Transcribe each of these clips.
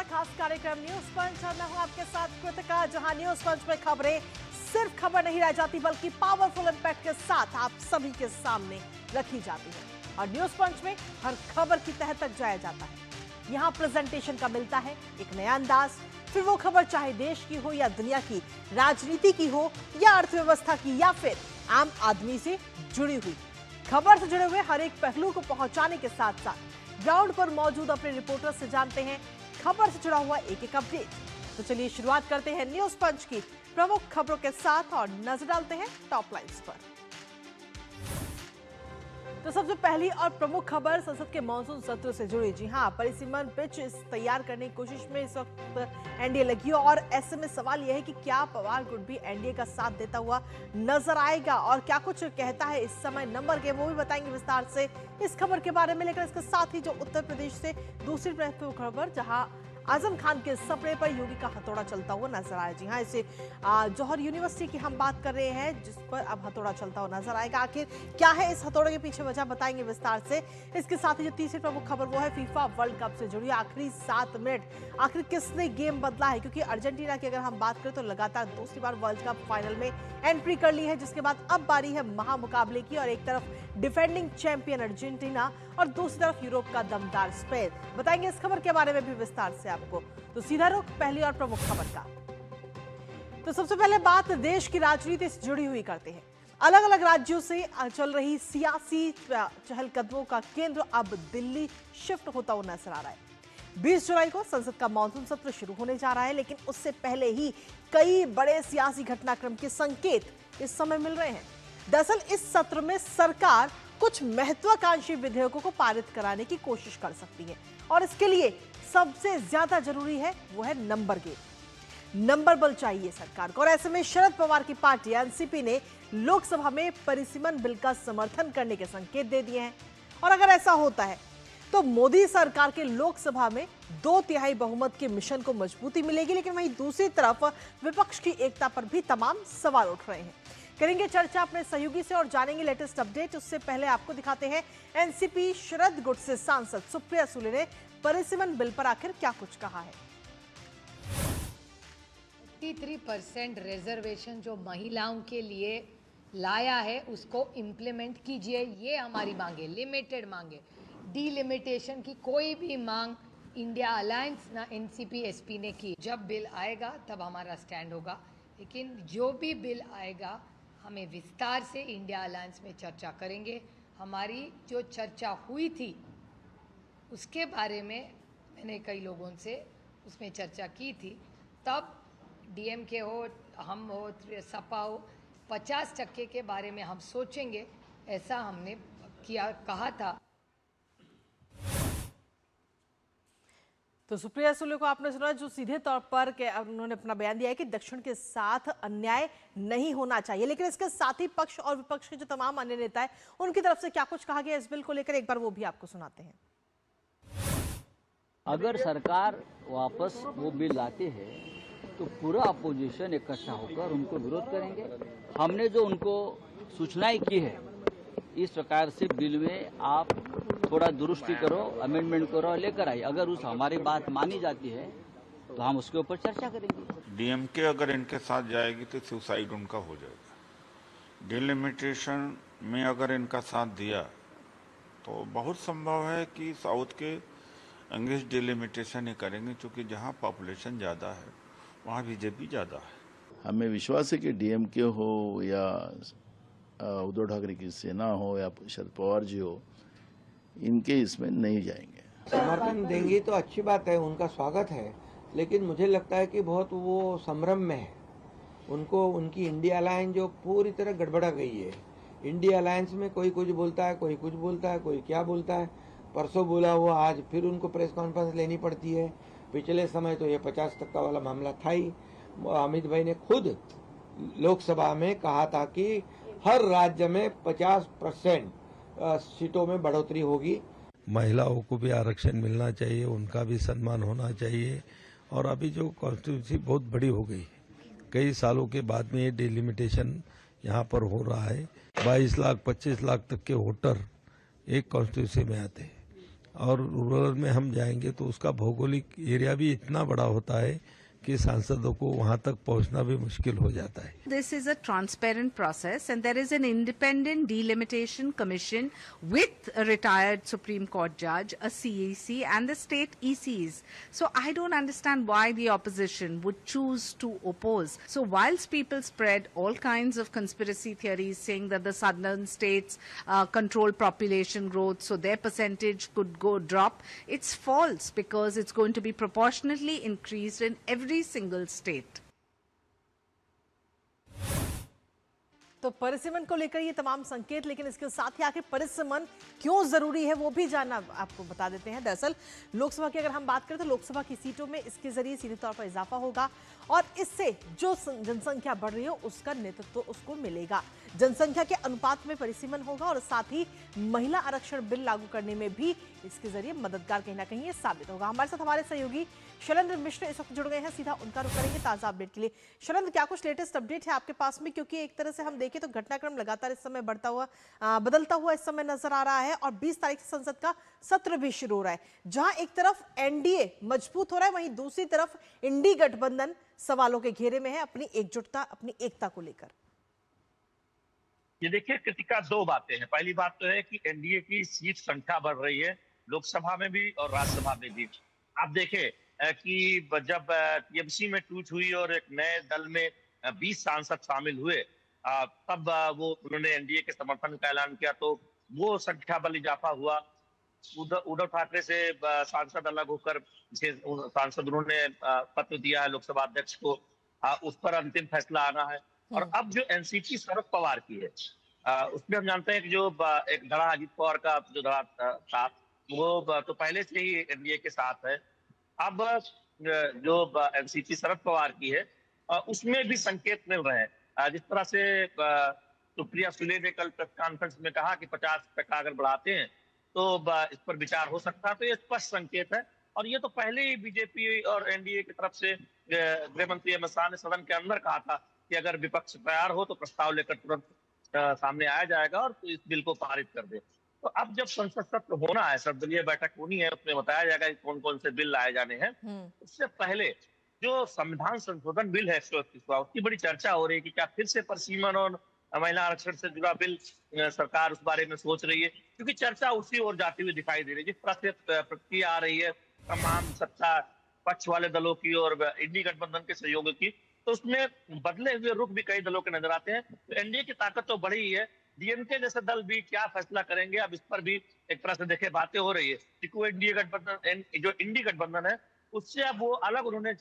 हमारा खास कार्यक्रम न्यूज पंच और मैं हूं आपके साथ कृतिका, जहां न्यूज पंच में खबरें सिर्फ खबर नहीं रह जाती बल्कि पावरफुल इंपैक्ट के साथ आप सभी के सामने रखी जाती है। और न्यूज पंच में हर खबर की तह तक जाया जाता है। यहाँ प्रेजेंटेशन का मिलता है एक नया अंदाज, फिर वो खबर चाहे देश की हो या दुनिया की, राजनीति की हो या अर्थव्यवस्था की या फिर आम आदमी से जुड़ी हुई, खबर से जुड़े हुए हर एक पहलू को पहुंचाने के साथ साथ ग्राउंड पर मौजूद अपने रिपोर्टर से जानते हैं खबर से जुड़ा हुआ एक एक अपडेट। तो चलिए शुरुआत करते हैं न्यूज पंच की प्रमुख खबरों के साथ और नजर डालते हैं टॉप लाइन्स पर। तो सबसे पहली और प्रमुख खबर संसद के मॉनसून सत्र से जुड़ी। जी हां, परिसीमन पिच तैयार करने की कोशिश में इस वक्त एनडीए लगी है और ऐसे में सवाल यह है कि क्या पवार गुट भी एनडीए का साथ देता हुआ नजर आएगा और क्या कुछ कहता है इस समय नंबर के, वो भी बताएंगे विस्तार से इस खबर के बारे में। लेकर इसके साथ ही जो उत्तर प्रदेश से दूसरी महत्वपूर्ण खबर, जहां आजम खान के सपने पर योगी का हथौड़ा चलता हुआ नजर आया। जी हां, इसे जौहर यूनिवर्सिटी की हम बात कर रहे हैं जिस पर अब हथौड़ा चलता हुआ नजर आएगा। आखिर क्या है इस हथौड़े के पीछे वजह, बताएंगे विस्तार से। इसके साथ ही जो तीसरी प्रमुख खबर वो है फीफा वर्ल्ड कप से जुड़ी। आखिरी 7 मिनट आखिर किसने गेम बदला है, क्योंकि अर्जेंटीना की अगर हम बात करें तो लगातार दूसरी बार वर्ल्ड कप फाइनल में एंट्री कर ली है, जिसके बाद अब बारी है महामुकाबले की। और एक तरफ डिफेंडिंग चैंपियन अर्जेंटीना और दूसरी तरफ यूरोप का दमदार स्पेन। बताएंगे इस खबर के बारे में भी विस्तार से आपको। तो सीधा रुख पहली और प्रमुख खबर का। तो सबसे पहले बात देश की राजनीति से जुड़ी हुई करते हैं। अलग अलग राज्यों से चल रही सियासी चहलकदमों का केंद्र अब दिल्ली शिफ्ट होता हुआ नजर आ रहा है। 20 जुलाई को संसद का मॉनसून सत्र शुरू होने जा रहा है, लेकिन उससे पहले ही कई बड़े सियासी घटनाक्रम के संकेत इस समय मिल रहे हैं। दरअसल इस सत्र में सरकार कुछ महत्वाकांक्षी विधेयकों को पारित कराने की कोशिश कर सकती है और इसके लिए सबसे ज्यादा जरूरी है वो है नंबर गेम। नंबर बल चाहिए सरकार को और ऐसे में शरद पवार की पार्टी एनसीपी ने लोकसभा में परिसीमन बिल का समर्थन करने के संकेत दे दिए हैं। और अगर ऐसा होता है तो मोदी सरकार के लोकसभा में 2/3 बहुमत के मिशन को मजबूती मिलेगी, लेकिन वहीं दूसरी तरफ विपक्ष की एकता पर भी तमाम सवाल उठ रहे हैं। करेंगे चर्चा अपने सहयोगी से और जानेंगे लेटेस्ट अपडेट। उससे पहले आपको दिखाते हैं एनसीपी शरद गुट से सांसद सुप्रिया सुले ने परिसीमन बिल पर आखिर क्या कुछ कहा है। 53% रिजर्वेशन जो महिलाओं के लिए लाया है उसको इम्प्लीमेंट कीजिए, ये हमारी मांगे, लिमिटेड मांगे। डीलिमिटेशन की कोई भी मांग इंडिया अलायंस ना एनसीपी एसपी ने की। जब बिल आएगा तब हमारा स्टैंड होगा, लेकिन जो भी बिल आएगा हमें विस्तार से इंडिया अलायंस में चर्चा करेंगे। हमारी जो चर्चा हुई थी उसके बारे में मैंने कई लोगों से उसमें चर्चा की थी, तब डीएमके हो, हम हो, सपा हो, 50% के बारे में हम सोचेंगे, ऐसा हमने कहा था। तो सुप्रिया सुले को आपने सुना, जो सीधे तौर पर उन्होंने अपना बयान दिया है कि दक्षिण के साथ अन्याय नहीं होना चाहिए, लेकिन इसके साथ ही पक्ष और विपक्ष के जो तमाम अन्य नेता है उनकी तरफ से क्या कुछ कहा गया इस बिल को लेकर, एक बार वो भी आपको सुनाते हैं। अगर सरकार वापस वो बिल लाती है तो पूरा अपोजिशन इकट्ठा होकर उनको विरोध करेंगे। हमने जो उनको सूचनाएं की है, इस प्रकार से बिल में आप थोड़ा दुरुस्ती करो, अमेंडमेंट करो, लेकर आइए। अगर उस हमारी बात मानी जाती है तो हम उसके ऊपर चर्चा करेंगे। डीएमके अगर इनके साथ जाएगी तो सुसाइड उनका हो जाएगा। डिलिमिटेशन में अगर इनका साथ दिया तो बहुत संभव है कि साउथ के इंग्लिश डिलिमिटेशन ही करेंगे, क्योंकि जहां पॉपुलेशन ज़्यादा है वहां बीजेपी ज़्यादा है। हमें विश्वास है कि डीएमके हो या उद्धव ठाकरे की सेना हो या शरद पवार जी हो, इनके इसमें नहीं जाएंगे। समर्थन देंगे तो अच्छी बात है, उनका स्वागत है, लेकिन मुझे लगता है कि बहुत वो संभ्रम में है। उनको उनकी इंडिया अलायंस जो पूरी तरह गड़बड़ा गई है। इंडिया अलायंस में कोई कुछ बोलता है, कोई कुछ बोलता है, कोई क्या बोलता है। परसों बोला हुआ आज फिर उनको प्रेस कॉन्फ्रेंस लेनी पड़ती है। पिछले समय तो ये 50% वाला मामला था ही। अमित भाई ने खुद लोकसभा में कहा था कि हर राज्य में 50% सीटों में बढ़ोतरी होगी। महिलाओं को भी आरक्षण मिलना चाहिए, उनका भी सम्मान होना चाहिए। और अभी जो कॉन्स्टिट्यूंसी बहुत बड़ी हो गई, कई सालों के बाद में ये डिलिमिटेशन यहाँ पर हो रहा है। 22 लाख 25 लाख तक के वोटर एक कॉन्स्टिट्यूंसी में आते हैं। और रूरल में हम जाएंगे तो उसका भौगोलिक एरिया भी इतना बड़ा होता है कि सांसदों को वहां तक पहुंचना भी मुश्किल हो जाता है। This is a transparent process and there is an independent delimitation commission with a retired Supreme Court judge, a CEC and the state ECs. So I don't understand why the opposition would choose to oppose. So whilst people spread all kinds of conspiracy theories saying that the southern states control population growth so their percentage could go drop, it's false because it's going to be proportionately increased in every single state. तो परिसीमन को लेकर ये तमाम संकेत, लेकिन इसके साथ ही आखिर परिसीमन क्यों जरूरी है वो भी जानना आपको बता देते हैं। दरअसल लोकसभा की अगर हम बात करें तो लोकसभा की सीटों में इसके जरिए सीधे तौर पर इजाफा होगा और इससे जो जनसंख्या बढ़ रही है उसका नेतृत्व उसको मिलेगा। जनसंख्या के अनुपात में परिसीमन होगा और साथ ही महिला आरक्षण बिल लागू करने में भी इसके जरिए मददगार कहीं ना कहीं ये साबित होगा। हमारे साथ हमारे सहयोगी शैलेंद्र मिश्र इस वक्त जुड़ गए हैं, सीधा उनका रुख करेंगे ताजा अपडेट के लिए। शैलेंद्र, क्या कुछ लेटेस्ट अपडेट है आपके पास में, क्योंकि एक तरह से हम देखें तो घटनाक्रम लगातार इस समय बदलता हुआ इस समय नजर आ रहा है और 20 तारीख से संसद का सत्र भी शुरू हो रहा है, जहां एक तरफ एनडीए मजबूत हो रहा है वहीं दूसरी तरफ इंडी गठबंधन सवालों के घेरे में है अपनी एकजुटता, अपनी एकता को लेकर। ये देखिए कृतिका, दो बातें हैं। पहली बात तो है कि एनडीए की सीट संख्या बढ़ रही है लोकसभा में भी और राज्यसभा में भी। आप देखें कि जब टीएमसी में टूट हुई और एक नए दल में 20 सांसद शामिल हुए, तब वो उन्होंने एनडीए के समर्थन का ऐलान किया, तो वो संख्या बल इजाफा हुआ। उद्धव ठाकरे से सांसद अलग होकर सांसद उन्होंने पत्र दिया है लोकसभा अध्यक्ष को, उस पर अंतिम फैसला आना है। और अब जो एनसीपी शरद पवार की है, उसमें हम जानते हैं कि जो एक धड़ा अजीत पवार का जो धड़ा था वो तो पहले से ही एनडीए के साथ है। अब जो एनसीपी शरद पवार की है उसमें भी संकेत मिल रहे हैं। जिस तरह से सुप्रिया सुले ने कल प्रेस कॉन्फ्रेंस में कहा कि 50% अगर बढ़ाते हैं तो इस पर विचार हो सकता है, तो ये स्पष्ट संकेत है। और ये तो पहले ही बीजेपी और एनडीए की तरफ से गृह मंत्री अमित शाह ने सदन के अंदर कहा था कि अगर विपक्ष तैयार हो तो प्रस्ताव लेकर तुरंत सामने आया जाएगा और इस बिल को पारित कर दे। तो अब जब संसद सत्र होना है, सर्वदलीय बैठक होनी है, उसमें बताया जाएगा कि कौन कौन से बिल लाए जाने हैं। उससे पहले जो संविधान संशोधन बिल है 131, उसकी बड़ी चर्चा हो रही है कि क्या फिर से परिसीमन और महिला आरक्षण से जुड़ा बिल सरकार उस बारे में सोच रही है, क्योंकि चर्चा उसी ओर जाती हुई दिखाई दे रही है। जिस तरह से प्रतिक्रिया आ रही है तमाम सत्ता पक्ष वाले दलों की और इंडी गठबंधन के सहयोग की, तो उसमें बदले हुए रुख भी कई दलों के नजर आते हैं। तो एनडीए की ताकत तो बढ़ी ही है, डीएमके जैसे दल भी क्या फैसला करेंगे, अब इस पर भी एक तरह से देखे बातें हो रही है। क्योंकि एनडीए गठबंधन, जो इंडी गठबंधन है, उससे अब वो अलग उन्होंने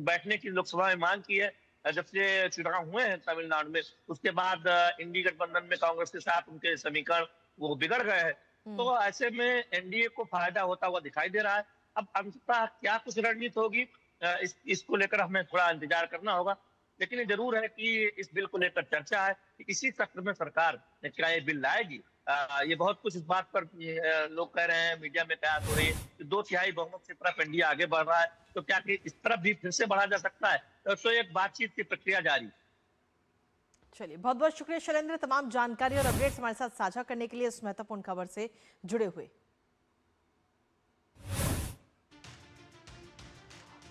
बैठने की लोकसभा में मांग की है। जब से चुनाव हुए हैं तमिलनाडु में, उसके बाद इंडी गठबंधन में कांग्रेस के साथ उनके समीकरण वो बिगड़ गए हैं। तो ऐसे में एनडीए को फायदा होता हुआ दिखाई दे रहा है। अब अंततः क्या कुछ रणनीति होगी इसको लेकर हमें थोड़ा इंतजार करना होगा, लेकिन ये जरूर है कि इस बिल को लेकर चर्चा है कि इसी सत्र में सरकार क्या ये बिल लाएगी। ये बहुत कुछ इस बात पर लोग कह रहे हैं, मीडिया में कयास हो रही है कि 2/3 बहुमत की तरफ एनडीए आगे बढ़ रहा है, तो क्या कि इस तरफ भी फिर से बढ़ा जा सकता है। तो एक बातचीत की प्रक्रिया जारी। चलिए, बहुत बहुत शुक्रिया शैलेंद्र, तमाम जानकारी और अपडेट्स हमारे साथ साझा करने के लिए, इस महत्वपूर्ण खबर से जुड़े हुए।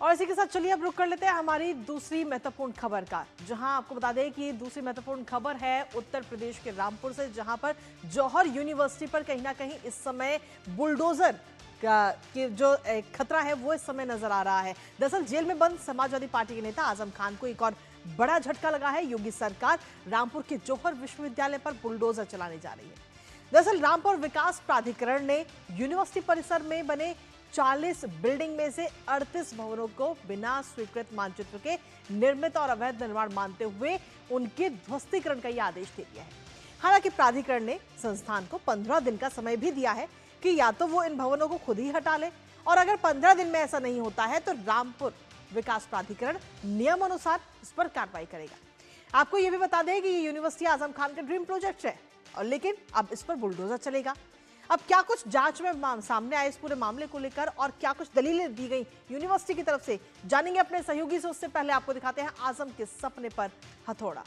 और इसी के साथ चलिए अब रुक कर लेते हैं हमारी दूसरी महत्वपूर्ण खबर का, जहां आपको बता दें कि दूसरी महत्वपूर्ण खबर है उत्तर प्रदेश के रामपुर से, जहां पर जौहर यूनिवर्सिटी पर कहीं ना कहीं इस समय बुलडोजर का जो खतरा है वो इस समय नजर आ रहा है। दरअसल जेल में बंद समाजवादी पार्टी के नेता आजम खान को एक और बड़ा झटका लगा है। योगी सरकार रामपुर के जौहर विश्वविद्यालय पर बुलडोजर चलाने जा रही है। दरअसल रामपुर विकास प्राधिकरण ने यूनिवर्सिटी परिसर में बने 40 बिल्डिंग में से 38 भवनों को बिना स्वीकृत मानचित्र के निर्मित और अवैध निर्माण मानते हुए उनके ध्वस्तीकरण का यह आदेश दे दिया है। हालांकि प्राधिकरण ने संस्थान को 15 दिन का समय भी दिया है कि या तो वो इन भवनों को खुद ही हटा ले, और अगर 15 दिन में ऐसा नहीं होता है तो रामपुर विकास प्राधिकरण नियम अनुसार इस पर कार्रवाई करेगा। आपको यह भी बता दें कि ये यूनिवर्सिटी आजम खान का ड्रीम प्रोजेक्ट है, और लेकिन अब इस पर बुलडोजर चलेगा। अब क्या कुछ जांच में सामने आए इस पूरे मामले को लेकर और क्या कुछ दलीलें दी गई यूनिवर्सिटी की तरफ से, जानेंगे अपने सहयोगी से। उससे पहले आपको दिखाते हैं आजम के सपने पर हथौड़ा।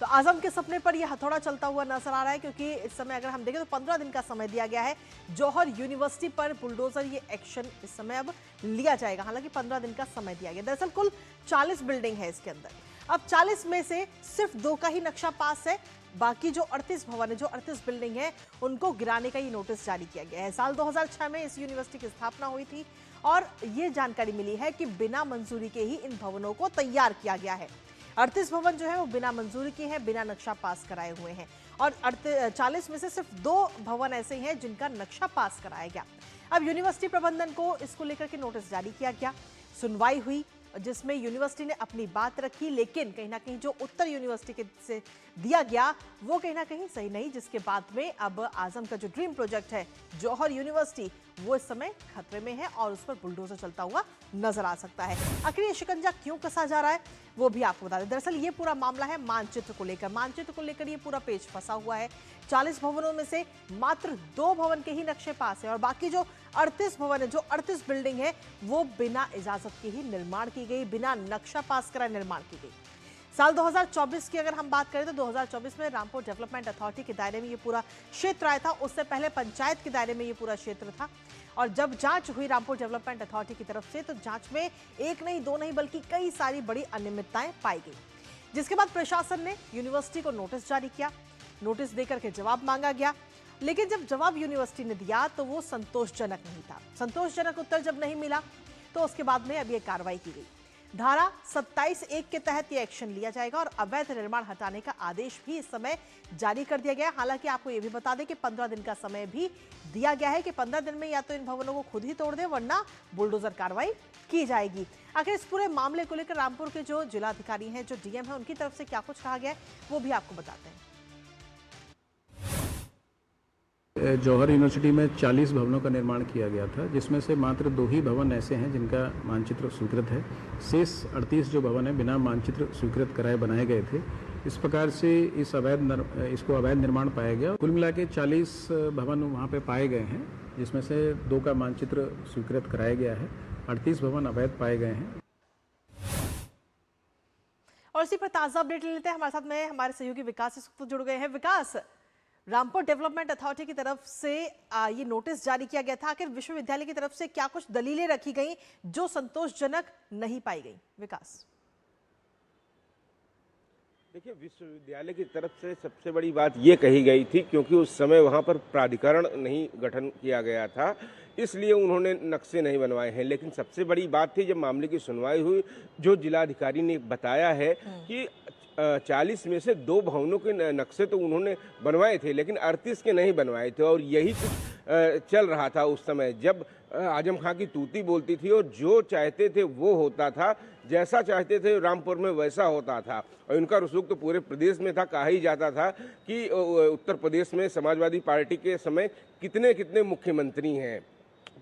तो आजम के सपने पर यह हथौड़ा चलता हुआ नजर आ रहा है, क्योंकि इस समय अगर हम देखें तो 15 दिन का समय दिया गया है। जौहर यूनिवर्सिटी पर बुलडोजर ये एक्शन इस समय अब लिया जाएगा। हालांकि 15 दिन का समय दिया गया। दरअसल कुल 40 बिल्डिंग है इसके अंदर। अब 40 में से सिर्फ 2 का ही नक्शा पास है। बाकी जो 38 भवन है, जो 38 बिल्डिंग है, उनको गिराने का ये नोटिस जारी किया गया है। साल 2006 में इस यूनिवर्सिटी की स्थापना हुई थी और ये जानकारी मिली है कि बिना मंजूरी के ही इन भवनों को तैयार किया गया है। 38 भवन जो है वो बिना मंजूरी के हैं, बिना नक्शा पास कराए हुए हैं। और 40 में से सिर्फ 2 भवन ऐसे हैं जिनका नक्शा पास कराया गया। अब यूनिवर्सिटी प्रबंधन को इसको लेकर के नोटिस जारी किया गया। सुनवाई हुई जिसमें यूनिवर्सिटी ने अपनी बात रखी, लेकिन कहीं ना कहीं जो उत्तर यूनिवर्सिटी से दिया गया वो कहीं ना कहीं सही नहीं, जिसके बाद में अब आजम का जो ड्रीम प्रोजेक्ट है जौहर यूनिवर्सिटी, वो इस समय खतरे में है और उस पर बुलडोजर चलता हुआ नजर आ सकता है। आखिर ये शिकंजा क्यों कसा जा रहा है वो भी आपको बता दें। दरअसल ये पूरा मामला है मानचित्र को लेकर। मानचित्र को लेकर ये पूरा पेज फंसा हुआ है। 40 भवनों में से मात्र 2 भवन के ही नक्शे पास है और बाकी जो 38 भवन है, जो 38 बिल्डिंग है, वो बिना इजाजत के ही निर्माण की गई, बिना नक्शा पास कराए निर्माण की गई। साल 2024 की अगर हम बात करें तो 2024 में रामपुर डेवलपमेंट अथॉरिटी के दायरे में ये पूरा क्षेत्र आया था। उससे पहले पंचायत के दायरे में ये पूरा क्षेत्र था। और जब जांच हुई रामपुर डेवलपमेंट अथॉरिटी की तरफ से, तो जांच में 1 नहीं 2 नहीं बल्कि कई सारी बड़ी अनियमितताएं पाई गई, जिसके बाद प्रशासन ने यूनिवर्सिटी को नोटिस जारी किया। नोटिस देकर के जवाब मांगा गया, लेकिन जब जवाब यूनिवर्सिटी ने दिया तो वो संतोषजनक नहीं था। संतोषजनक उत्तर जब नहीं मिला तो उसके बाद में अब ये कार्रवाई की गई। धारा 27(1) के तहत ये एक्शन लिया जाएगा और अवैध निर्माण हटाने का आदेश भी इस समय जारी कर दिया गया है। हालांकि आपको ये भी बता दें कि 15 दिन का समय भी दिया गया है कि 15 दिन में या तो इन भवनों को खुद ही तोड़ दें, वरना बुलडोजर कार्रवाई की जाएगी। आखिर इस पूरे मामले को लेकर रामपुर के जो जिलाधिकारी हैं, जो डीएम है, उनकी तरफ से क्या कुछ कहा गया है वो भी आपको बताते हैं। जौहर यूनिवर्सिटी में 40 भवनों का निर्माण किया गया था, जिसमें से मात्र 2 ही भवन ऐसे हैं जिनका मानचित्र स्वीकृत है। शेष 38 जो भवन है बिना मानचित्र स्वीकृत कराए बनाए गए थे। इस प्रकार से इसको अवैध निर्माण पाया गया। कुल मिला के 40 भवन वहाँ पे पाए गए हैं, जिसमें से 2 का मानचित्र स्वीकृत कराया गया है। 38 भवन अवैध पाए गए हैं। और इसी पर ताजा अपडेट ले लेते हैं। हमारे साथ में हमारे सहयोगी विकास इस वक्त जुड़ गए हैं। विकास, रामपुर डेवलपमेंट अथॉरिटी की तरफ से ये नोटिस जारी किया गया था। आखिर विश्वविद्यालय की तरफ से क्या कुछ दलीलें रखी गई जो संतोषजनक नहीं पाई गई? विकास, देखिए, विश्वविद्यालय की तरफ से सबसे बड़ी बात ये कही गई थी, क्योंकि उस समय वहाँ पर प्राधिकरण नहीं गठन किया गया था, इसलिए उन्होंने नक्शे नहीं बनवाए हैं। लेकिन सबसे बड़ी बात थी, जब मामले की सुनवाई हुई, जो जिलाधिकारी ने बताया है कि 40 में से 2 भवनों के नक्शे तो उन्होंने बनवाए थे, लेकिन 38 के नहीं बनवाए थे। और यही कुछ चल रहा था उस समय, जब आजम खां की तूती बोलती थी और जो चाहते थे वो होता था, जैसा चाहते थे रामपुर में वैसा होता था। और इनका रसूख तो पूरे प्रदेश में था। कहा ही जाता था कि उत्तर प्रदेश में समाजवादी पार्टी के समय कितने कितने मुख्यमंत्री हैं।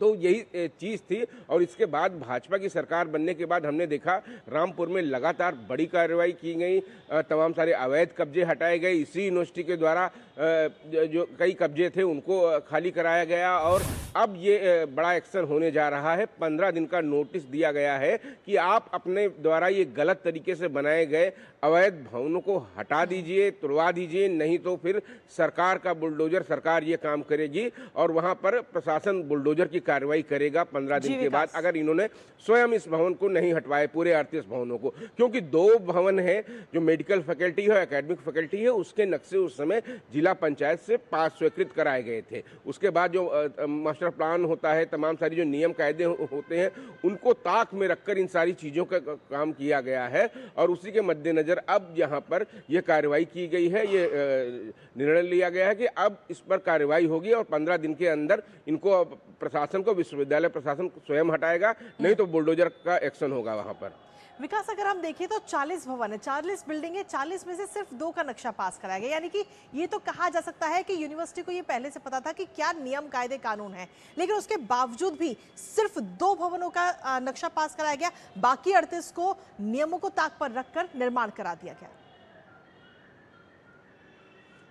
तो यही चीज़ थी। और इसके बाद भाजपा की सरकार बनने के बाद हमने देखा रामपुर में लगातार बड़ी कार्रवाई की गई, तमाम सारे अवैध कब्जे हटाए गए। इसी यूनिवर्सिटी के द्वारा जो कई कब्जे थे उनको खाली कराया गया और अब ये बड़ा एक्शन होने जा रहा है। 15 दिन का नोटिस दिया गया है कि आप अपने द्वारा ये गलत तरीके से बनाए गए अवैध भवनों को हटा दीजिए, तुड़वा दीजिए, नहीं तो फिर सरकार का बुलडोजर, सरकार ये काम करेगी और वहाँ पर प्रशासन बुलडोजर की कार्रवाई करेगा 15 दिन के बाद, अगर इन्होंने स्वयं इस भवन को नहीं हटवाए, पूरे 38 भवनों को। क्योंकि 2 भवन है, जो मेडिकल फैकल्टी है, एकेडमिक फैकल्टी है, उसके नक्शे उस समय जिला पंचायत से पास स्वीकृत कराए गए थे। उसके बाद जो मास्टर प्लान होता है, तमाम सारी जो नियम कायदे होते हैं, उनको ताक में रखकर इन सारी चीज़ों का काम किया गया है। और उसी के मद्देनजर अब यहाँ पर यह कार्रवाई की गई है। ये निर्णय लिया गया है कि अब इस पर कार्रवाई होगी और 15 दिन के अंदर इनको प्रशासन को, विश्वविद्यालय प्रशासन स्वयं हटाएगा, नहीं तो बुलडोजर का एक्शन होगा वहाँ पर। विकास, अगर हम देखें तो 40 भवन है, 40 बिल्डिंग है, 40 में से सिर्फ 2 का नक्शा पास कराया गया। यानी कि ये तो कहा जा सकता है कि यूनिवर्सिटी को ये पहले से पता था कि क्या नियम कायदे कानून है, लेकिन उसके बावजूद भी सिर्फ 2 भवनों का नक्शा पास कराया गया, बाकी 38 को नियमों को ताक पर रखकर निर्माण करा दिया गया।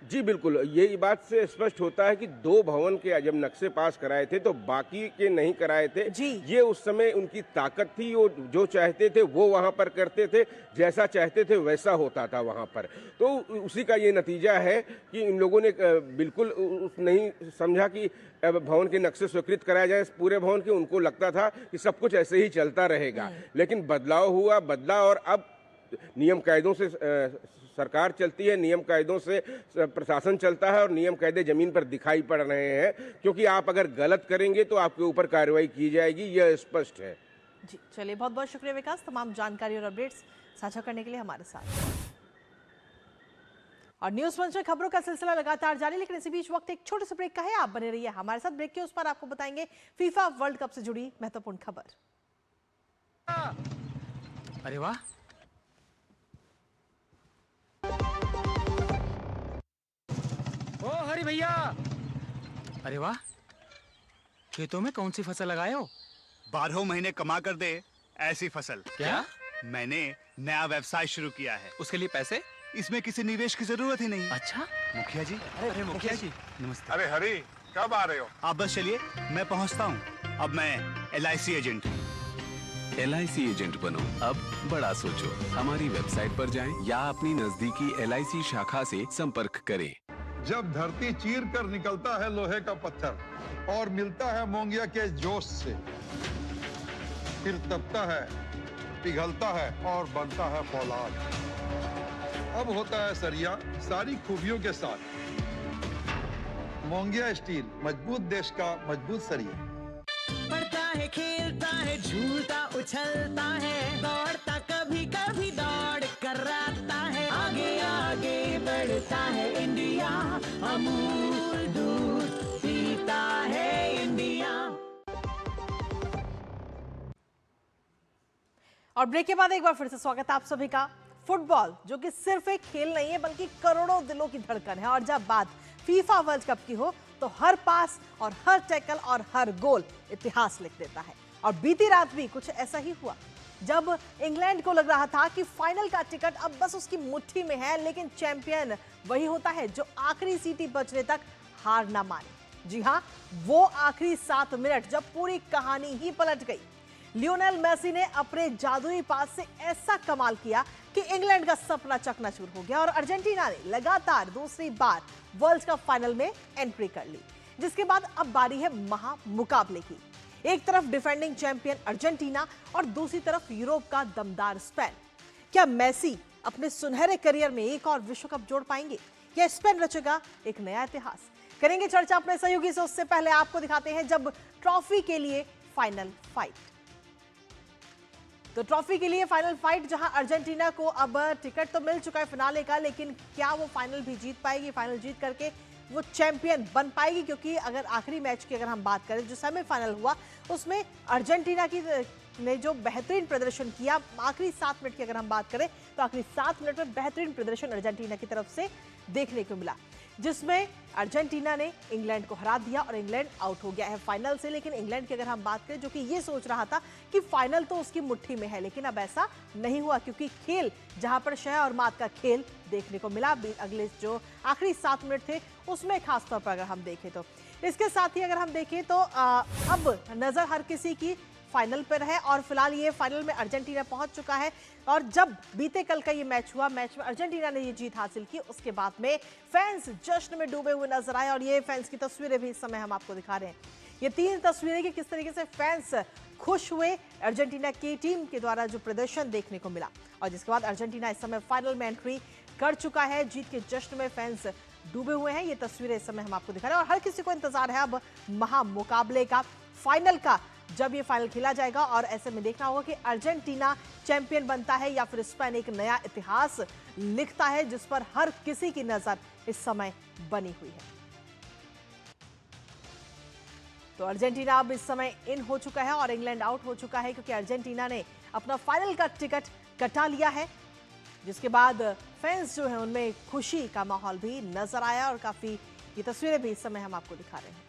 जी बिल्कुल, यही बात से स्पष्ट होता है कि 2 भवन के जब नक्शे पास कराए थे तो बाकी के नहीं कराए थे। जी। ये उस समय उनकी ताकत थी, वो जो चाहते थे वो वहाँ पर करते थे, जैसा चाहते थे वैसा होता था वहाँ पर। तो उसी का ये नतीजा है कि इन लोगों ने बिल्कुल नहीं समझा कि भवन के नक्शे स्वीकृत कराए जाए पूरे भवन के। उनको लगता था कि सब कुछ ऐसे ही चलता रहेगा, लेकिन बदलाव बदला और अब नियम कायदों से सरकार चलती है, नियम कायदों से प्रशासन चलता है और नियम कायदे जमीन पर दिखाई पड़ रहे हैं। क्योंकि आप अगर गलत करेंगे तो आपके ऊपर कार्रवाई की जाएगी, यह स्पष्ट है। जी चलिए, बहुत बहुत शुक्रिया विकास, तमाम जानकारी और अपडेट्स साझा करने के लिए हमारे साथ। और न्यूज मंच में खबरों का सिलसिला लगातार जारी, लेकिन इसी बीच वक्त एक छोटे से ब्रेक का है। आप बने रहिए हमारे साथ। ब्रेक के उस पर आपको बताएंगे फीफा वर्ल्ड कप से जुड़ी महत्वपूर्ण खबर। अरे वाह, ओ हरी भैया, अरे वाह, खेतों में कौन सी फसल लगाए हो? 12 महीने कमा कर दे ऐसी फसल। क्या? मैंने नया व्यवसाय शुरू किया है। उसके लिए पैसे? इसमें किसी निवेश की जरूरत ही नहीं। अच्छा, मुखिया जी। अरे मुखिया जी नमस्ते। अरे हरी, कब आ रहे हो? आप बस चलिए, मैं पहुंचता हूं। अब मैं LIC एजेंट हूं। LIC एजेंट बनो, अब बड़ा सोचो। हमारी वेबसाइट पर जाएं या अपनी नजदीकी LIC शाखा से संपर्क करें। जब धरती चीर कर निकलता है लोहे का पत्थर और मिलता है मोंगिया के जोश से, फिर तपता है, पिघलता है और बनता है फौलाद। अब होता है सरिया सारी खूबियों के साथ। मोंगिया स्टील, मजबूत देश का मजबूत सरिया। पढ़ता है, खेलता है, झूलता उछलता है, दौड़ता कभी कभी दौड़ कराता है, आगे आगे बढ़ता है इंडिया, अमूल दूध पीता है इंडिया। और ब्रेक के बाद एक बार फिर से स्वागत है आप सभी का। फुटबॉल जो कि सिर्फ एक खेल नहीं है बल्कि करोड़ों दिलों की धड़कन है, और जब बात फीफा वर्ल्ड कप की हो तो हर पास और हर टैकल और हर गोल इतिहास लिख देता है। और बीती रात भी कुछ ऐसा ही हुआ, जब इंग्लैंड को लग रहा था कि फाइनल का टिकट अब बस उसकी मुट्ठी में है, लेकिन चैंपियन वही होता है जो आखिरी सीटी बचने तक हार ना माने। जी हां, वो आखिरी 7 मिनट जब पूरी कहानी ही पलट गई। लियोनेल मेसी ने अपने जादुई पास से ऐसा कमाल किया कि इंग्लैंड का सपना चकनाचूर हो गया और अर्जेंटीना ने लगातार दूसरी बार वर्ल्ड कप फाइनल में एंट्री कर ली। जिसके बाद अब बारी है महा मुकाबले की। एक तरफ डिफेंडिंग चैंपियन अर्जेंटीना और दूसरी तरफ यूरोप का दमदार स्पेन। क्या मेसी अपने सुनहरे करियर में एक और विश्व कप जोड़ पाएंगे या स्पेन रचेगा एक नया इतिहास? करेंगे चर्चा अपने सहयोगी से। उससे पहले आपको दिखाते हैं जब ट्रॉफी के लिए फाइनल फाइट। तो ट्रॉफी के लिए फाइनल फाइट, जहां अर्जेंटीना को अब टिकट तो मिल चुका है फिनाले का, लेकिन क्या वो फाइनल भी जीत पाएगी? फाइनल जीत करके वो चैंपियन बन पाएगी? क्योंकि अगर आखिरी मैच की अगर हम बात करें, जो सेमीफाइनल हुआ उसमें अर्जेंटीना की ने जो बेहतरीन प्रदर्शन किया, आखिरी 7 मिनट की अगर हम बात करें तो आखिरी 7 मिनट में बेहतरीन प्रदर्शन अर्जेंटीना की तरफ से देखने को मिला, जिसमें अर्जेंटीना ने इंग्लैंड को हरा दिया और इंग्लैंड आउट हो गया है फाइनल से। लेकिन इंग्लैंड की अगर हम बात करें, जो कि ये सोच रहा था कि फाइनल तो उसकी मुट्ठी में है, लेकिन अब ऐसा नहीं हुआ, क्योंकि खेल जहां पर शह और मात का खेल देखने को मिला अगले जो आखिरी 7 मिनट थे उसमें, खासतौर पर अगर हम देखें तो। इसके साथ ही अगर हम देखें तो अब नजर हर किसी की फाइनल पर है और फिलहाल ये फाइनल में अर्जेंटीना पहुंच चुका है। और जब बीते कल का ये मैच हुआ, मैच में अर्जेंटीना ने ये जीत हासिल की, उसके बाद में फैंस जश्न में डूबे हुए नजर आए। और ये फैंस की तस्वीरें भी इस समय हम आपको दिखा रहे हैं। ये 3 तस्वीरें कि किस तरीके से फैंस खुश हुए अर्जेंटीना की टीम के द्वारा जो प्रदर्शन देखने को मिला। और जिसके बाद अर्जेंटीना इस समय फाइनल में एंट्री कर चुका है। जीत के जश्न में फैंस डूबे हुए हैं। ये तस्वीरें इस समय हम आपको दिखा रहे हैं और हर किसी को इंतजार है अब महा मुकाबले का, फाइनल का, जब ये फाइनल खेला जाएगा। और ऐसे में देखना होगा कि अर्जेंटीना चैंपियन बनता है या फिर स्पेन एक नया इतिहास लिखता है, जिस पर हर किसी की नजर इस समय बनी हुई है। तो अर्जेंटीना अब इस समय इन हो चुका है और इंग्लैंड आउट हो चुका है, क्योंकि अर्जेंटीना ने अपना फाइनल का टिकट कटा लिया है। जिसके बाद फैंस जो है उनमें खुशी का माहौल भी नजर आया और काफी ये तस्वीरें भी इस समय हम आपको दिखा रहे हैं।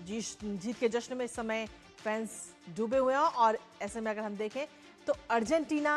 जीत के जश्न में इस समय फैंस डूबे हुए हैं और ऐसे में अगर हम देखें तो अर्जेंटीना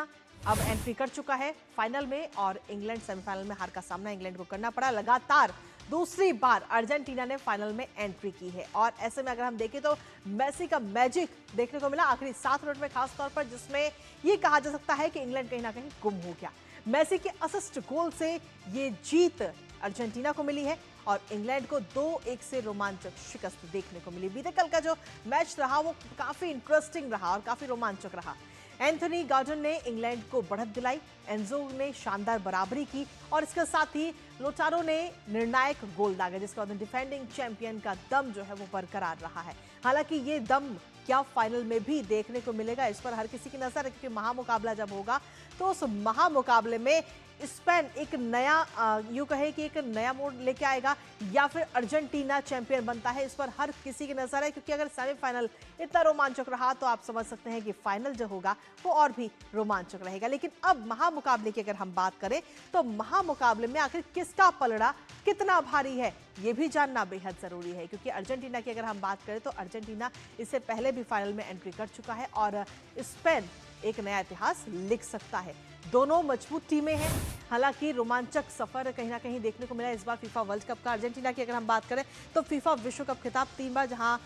अब एंट्री कर चुका है फाइनल में और इंग्लैंड सेमीफाइनल में हार का सामना इंग्लैंड को करना पड़ा। लगातार दूसरी बार अर्जेंटीना ने फाइनल में एंट्री की है और ऐसे में अगर हम देखें तो मेसी का मैजिक देखने को मिला आखिरी 7 मिनट में, खास तौर पर जिसमें ये कहा जा सकता है कि इंग्लैंड कहीं ना कहीं गुम हो गया। मेसी के असिस्ट गोल से ये जीत अर्जेंटीना को मिली है और इंग्लैंड को 2-1 से रोमांचक शिकस्त देखने को मिली। बीते कल का जो मैच रहा वो काफी इंटरेस्टिंग रहा और काफी रोमांचक रहा। एंथनी गॉर्डन ने इंग्लैंड को बढ़त दिलाई, एंजो ने शानदार बराबरी की और इसके साथ ही लोटारो ने निर्णायक गोल दागा, जिसके बाद डिफेंडिंग चैंपियन का दम जो है वो बरकरार रहा है। हालांकि ये दम क्या फाइनल में भी देखने को मिलेगा, इस पर हर किसी की नजर है, क्योंकि महामुकाबला जब होगा तो उस महामुकाबले में स्पेन एक नया यूं कहे कि एक नया मोड़ लेके आएगा या फिर अर्जेंटीना चैंपियन बनता है, इस पर हर किसी की नजर है। क्योंकि अगर सेमीफाइनल इतना रोमांचक रहा तो आप समझ सकते हैं कि फाइनल जो होगा वो और भी रोमांचक रहेगा। लेकिन अब महामुकाबले की अगर हम बात करें तो महामुकाबले में आखिर किसका पलड़ा कितना भारी है ये भी जानना बेहद जरूरी है। क्योंकि अर्जेंटीना की अगर हम बात करें तो अर्जेंटीना इससे पहले भी फाइनल में एंट्री कर चुका है और स्पेन एक नया इतिहास लिख सकता है। दोनों मजबूत टीमें हैं। हालांकि रोमांचक सफर कहीं ना कहीं देखने को मिला इस बार फीफा वर्ल्ड कप का। अर्जेंटीना की अगर हम बात करें तो फीफा विश्व कप खिताब 3 बार, जहां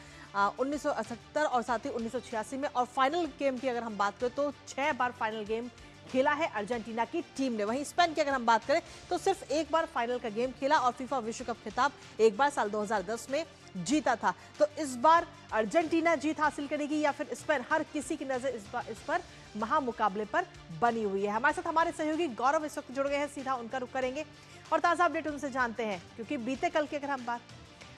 1978 और साथ ही 1986 में, और फाइनल गेम की अगर हम बात करें तो 6 बार फाइनल गेम खेला है अर्जेंटीना की टीम ने। वहीं स्पेन की अगर हम बात करें तो सिर्फ एक बार फाइनल का गेम खेला और फीफा विश्व कप खिताब एक बार साल 2010 में जीता था। तो इस बार अर्जेंटीना जीत हासिल करेगी या फिर स्पेन, हर किसी की नजर इस पर महामुकाबले पर बनी हुई है। हमारे साथ हमारे सहयोगी गौरव इस वक्त जुड़ गए हैं, सीधा उनका रुख करेंगे और ताजा अपडेट उनसे जानते हैं। क्योंकि बीते कल की अगर हम बात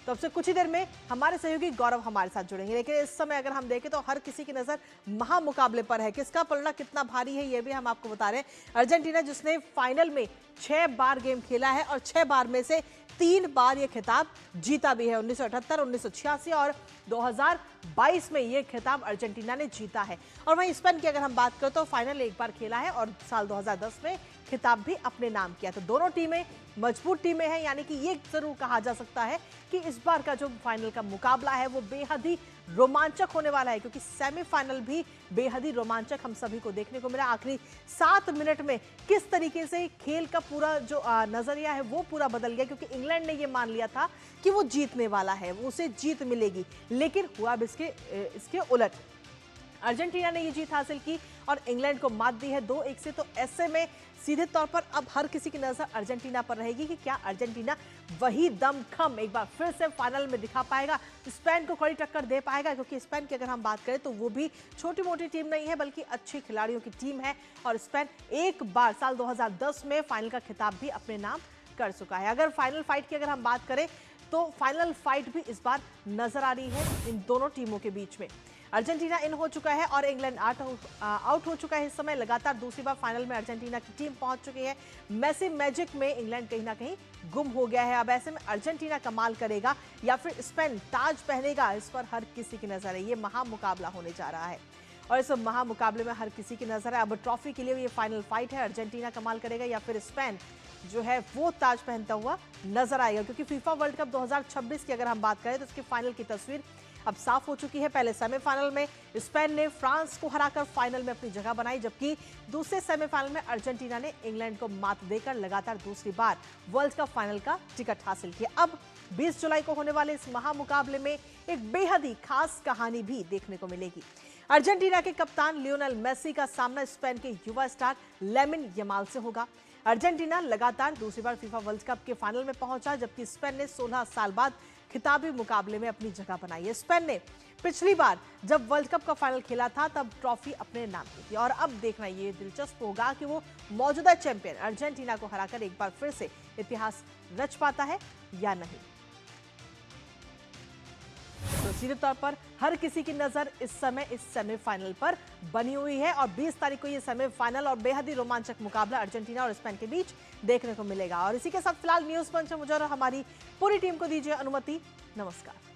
तो अब से कुछ ही देर में हमारे सहयोगी गौरव हमारे साथ जुड़ेंगे। लेकिन इस समय अगर हम देखें तो हर किसी की नजर महामुकाबले पर है। किसका पलड़ा कितना भारी है ये भी हम आपको बता रहे हैं। अर्जेंटीना जिसने फाइनल में 6 बार गेम खेला है और 6 बार में से 3 बार ये खिताब जीता भी है। 1978, 1986 और 2022 में ये खिताब अर्जेंटीना ने जीता है। और वहीं स्पेन की अगर हम बात करें तो फाइनल एक बार खेला है और साल 2010 में खिताब भी अपने नाम किया। तो दोनों टीमें मजबूत टीमें हैं, यानी कि ये जरूर कहा जा सकता है कि इस बार का जो फाइनल का मुकाबला है वो बेहद ही रोमांचक होने वाला है। क्योंकि सेमीफाइनल भी बेहद ही रोमांचक हम सभी को देखने को मिला। आखिरी 7 मिनट में किस तरीके से खेल का पूरा जो नजरिया है वो पूरा बदल गया। क्योंकि इंग्लैंड ने ये मान लिया था कि वो जीतने वाला है, उसे जीत मिलेगी, लेकिन हुआ अब इसके उलट। अर्जेंटीना ने ये जीत हासिल की और इंग्लैंड को मात दी है 2-1 से। तो ऐसे में सीधे तौर पर अब हर किसी की नजर अर्जेंटीना पर रहेगी कि क्या अर्जेंटीना वही दमखम एक बार फिर से फाइनल में दिखा पाएगा, स्पेन को कड़ी टक्कर दे पाएगा। क्योंकि स्पेन की अगर हम बात करें तो वो भी छोटी मोटी टीम नहीं है बल्कि अच्छे खिलाड़ियों की टीम है और स्पेन एक बार साल 2010 में फाइनल का खिताब भी अपने नाम कर चुका है। अगर फाइनल फाइट की अगर हम बात करें तो फाइनल फाइट भी इस बार नजर आ रही है इन दोनों टीमों के बीच में। अर्जेंटीना इन हो चुका है और इंग्लैंड आउट हो चुका है। इस समय लगातार दूसरी बार फाइनल में अर्जेंटीना की टीम पहुंच चुकी है। मेसी मैजिक में इंग्लैंड कहीं ना कहीं गुम हो गया है। अब ऐसे में अर्जेंटीना कमाल करेगा या फिर स्पेन ताज पहनेगा, इस पर हर किसी की नजर है। ये महामुकाबला होने जा रहा है और इस महामुकाबले में हर किसी की नजर है। अब ट्रॉफी के लिए ये फाइनल फाइट है, अर्जेंटीना कमाल करेगा या फिर स्पेन जो है वो ताज पहनता हुआ नजर आएगा। क्योंकि फीफा वर्ल्ड कप 2026 की अगर हम बात करें तो इसकी फाइनल की तस्वीर अब साफ हो चुकी है। पहले सेमीफाइनल में स्पेन ने फ्रांस को हराकर फाइनल में अपनी जगह बनाई, जबकि दूसरे सेमीफाइनल में अर्जेंटीना ने इंग्लैंड को मात देकर लगातार दूसरी बार वर्ल्ड कप फाइनल का टिकट हासिल किया। अब 20 जुलाई को होने वाले इस महामुकाबले में एक बेहद ही खास कहानी भी देखने को मिलेगी। अर्जेंटीना के कप्तान लियोनेल मेसी का सामना स्पेन के युवा स्टार लामिन यमाल से होगा। अर्जेंटीना लगातार दूसरी बार फीफा वर्ल्ड कप के फाइनल में पहुंचा, जबकि स्पेन ने 16 साल बाद खिताबी मुकाबले में अपनी जगह बनाई है। स्पेन ने पिछली बार जब वर्ल्ड कप का फाइनल खेला था तब ट्रॉफी अपने नाम की थी और अब देखना ये दिलचस्प होगा कि वो मौजूदा चैंपियन अर्जेंटीना को हराकर एक बार फिर से इतिहास रच पाता है या नहीं। तो सीधे तौर पर हर किसी की नजर इस समय इस सेमीफाइनल पर बनी हुई है और 20 तारीख को ये सेमीफाइनल और बेहद ही रोमांचक मुकाबला अर्जेंटीना और स्पेन के बीच देखने को मिलेगा। और इसी के साथ फिलहाल न्यूज पंच में मुझे और हमारी पूरी टीम को दीजिए अनुमति। नमस्कार।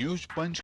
न्यूज पंच